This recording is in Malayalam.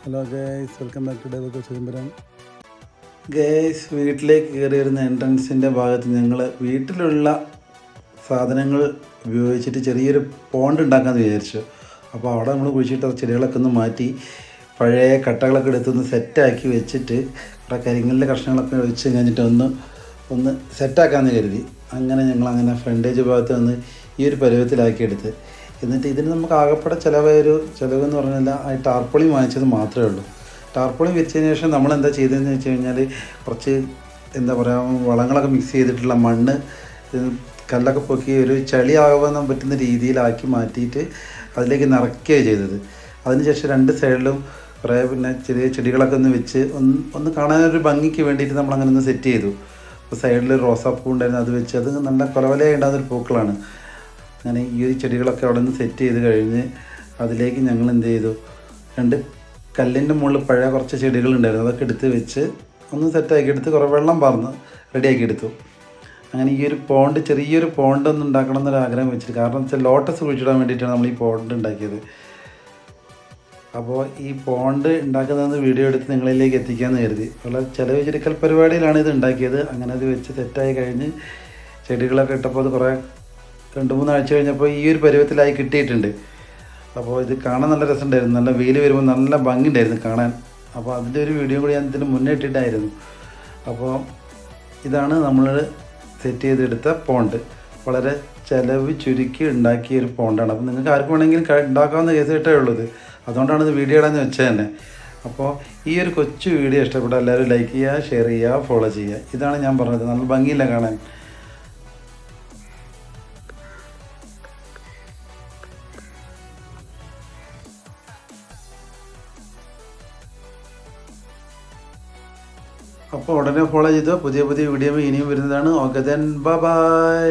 Hello guys, welcome back to Devo Chidambaram. Guys, വീട്ടിലേക്ക് കയറി വരുന്ന എൻട്രൻസിൻ്റെ ഭാഗത്ത് ഞങ്ങൾ വീട്ടിലുള്ള സാധനങ്ങൾ ഉപയോഗിച്ചിട്ട് ചെറിയൊരു പോണ്ട് ഉണ്ടാക്കാമെന്ന് വിചാരിച്ചു. അപ്പോൾ അവിടെ നമ്മൾ കുഴിച്ചിട്ട് ചെടികളൊക്കെ ഒന്ന് മാറ്റി പഴയ കട്ടകളൊക്കെ എടുത്തൊന്ന് സെറ്റാക്കി വെച്ചിട്ട് കുറേ കരിങ്കല്ലിൻ്റെ കഷ്ണങ്ങളൊക്കെ വെച്ച് കഴിഞ്ഞിട്ട് ഒന്ന് സെറ്റാക്കാമെന്ന് കരുതി. അങ്ങനെ ഫ്രണ്ടേജ് ഭാഗത്ത് വന്ന് ഈ ഒരു പരുവത്തിലാക്കിയെടുത്ത്, എന്നിട്ട് ഇതിന് നമുക്ക് ആകെപ്പാടെ ചിലവെന്ന് പറഞ്ഞാൽ ആ ടാർപ്പൊളി വാങ്ങിച്ചത് മാത്രമേ ഉള്ളൂ. ടാർപ്പൊളി വെച്ചതിന് ശേഷം നമ്മൾ എന്താ ചെയ്തതെന്ന് വെച്ച് കഴിഞ്ഞാൽ കുറച്ച് വളങ്ങളൊക്കെ മിക്സ് ചെയ്തിട്ടുള്ള മണ്ണ് കല്ലൊക്കെ പൊക്കി ഒരു ചളിയാകാൻ പറ്റുന്ന രീതിയിലാക്കി മാറ്റിയിട്ട് അതിലേക്ക് നിറയ്ക്കുകയാണ് ചെയ്തത്. അതിനുശേഷം രണ്ട് സൈഡിലും കുറേ ചെറിയ ചെടികളൊക്കെ ഒന്ന് വെച്ച് ഒന്ന് കാണാനൊരു ഭംഗിക്ക് വേണ്ടിയിട്ട് നമ്മളങ്ങനെ ഒന്ന് സെറ്റ് ചെയ്തു. അപ്പോൾ സൈഡിൽ റോസാപ്പൂ ഉണ്ടായിരുന്നു, അത് വെച്ച് അത് നല്ല കൊലവലയായി ഉണ്ടാകുന്നൊരു പൂക്കളാണ്. അങ്ങനെ ഈ ഒരു ചെടികളൊക്കെ അവിടെ നിന്ന് സെറ്റ് ചെയ്ത് കഴിഞ്ഞ് അതിലേക്ക് ഞങ്ങൾ എന്ത് ചെയ്തു, രണ്ട് കല്ലിൻ്റെ മുകളിൽ പഴയ കുറച്ച് ചെടികളുണ്ടായിരുന്നു, അതൊക്കെ എടുത്ത് വെച്ച് ഒന്ന് സെറ്റാക്കി എടുത്ത് കുറേ വെള്ളം പറന്ന് റെഡിയാക്കി എടുത്തു. അങ്ങനെ ഈ ഒരു ചെറിയൊരു പോണ്ട് ഒന്ന് ഉണ്ടാക്കണം എന്നൊരു ആഗ്രഹം വെച്ചിട്ട്, കാരണം വെച്ചാൽ ലോട്ടസ് കുഴിച്ചിടാൻ വേണ്ടിയിട്ടാണ് നമ്മൾ ഈ പോണ്ട് ഉണ്ടാക്കിയത്. അപ്പോൾ ഈ പോണ്ട് ഉണ്ടാക്കുന്നത് വീഡിയോ എടുത്ത് നിങ്ങളിലേക്ക് എത്തിക്കാമെന്ന് കരുതി. വളരെ ചിലവ് ചുരുക്കൽ പരിപാടിയിലാണ് ഇത് ഉണ്ടാക്കിയത്. അങ്ങനെ അത് വെച്ച് സെറ്റായി കഴിഞ്ഞ് ചെടികളൊക്കെ ഇട്ടപ്പോൾ അത് കുറേ 2-3 ആഴ്ച കഴിഞ്ഞപ്പോൾ ഈ ഒരു പരുവത്തിലായി കിട്ടിയിട്ടുണ്ട്. അപ്പോൾ ഇത് കാണാൻ നല്ല രസമുണ്ടായിരുന്നു, നല്ല വെയിൽ വരുമ്പോൾ നല്ല ഭംഗിയുണ്ടായിരുന്നു കാണാൻ. അപ്പോൾ അതിൻ്റെ ഒരു വീഡിയോ കൂടി ഞാൻ ഇതിന് മുന്നേ ഇട്ടിട്ടായിരുന്നു. അപ്പോൾ ഇതാണ് നമ്മൾ സെറ്റ് ചെയ്തെടുത്ത പോണ്ട്. വളരെ ചിലവ് ചുരുക്കി ഉണ്ടാക്കിയ ഒരു പോണ്ടാണ്. അപ്പോൾ നിങ്ങൾക്ക് ആർക്ക് വേണമെങ്കിലും ഉണ്ടാക്കാവുന്ന കേസ് കേട്ടേ ഉള്ളത്, അതുകൊണ്ടാണ് ഇത് വീഡിയോ ഇടാന്ന് വെച്ചത് തന്നെ. അപ്പോൾ ഈ ഒരു കൊച്ചു വീഡിയോ ഇഷ്ടപ്പെട്ട എല്ലാവരും ലൈക്ക് ചെയ്യുക, ഷെയർ ചെയ്യുക, ഫോളോ ചെയ്യുക. ഇതാണ് ഞാൻ പറഞ്ഞത്, നല്ല ഭംഗിയില്ല കാണാൻ. അപ്പോൾ ഉടനെ ഫോളോ ചെയ്തോ. പുതിയ വീഡിയോ ഇനിയും വരുന്നതാണ്. Okay then, by.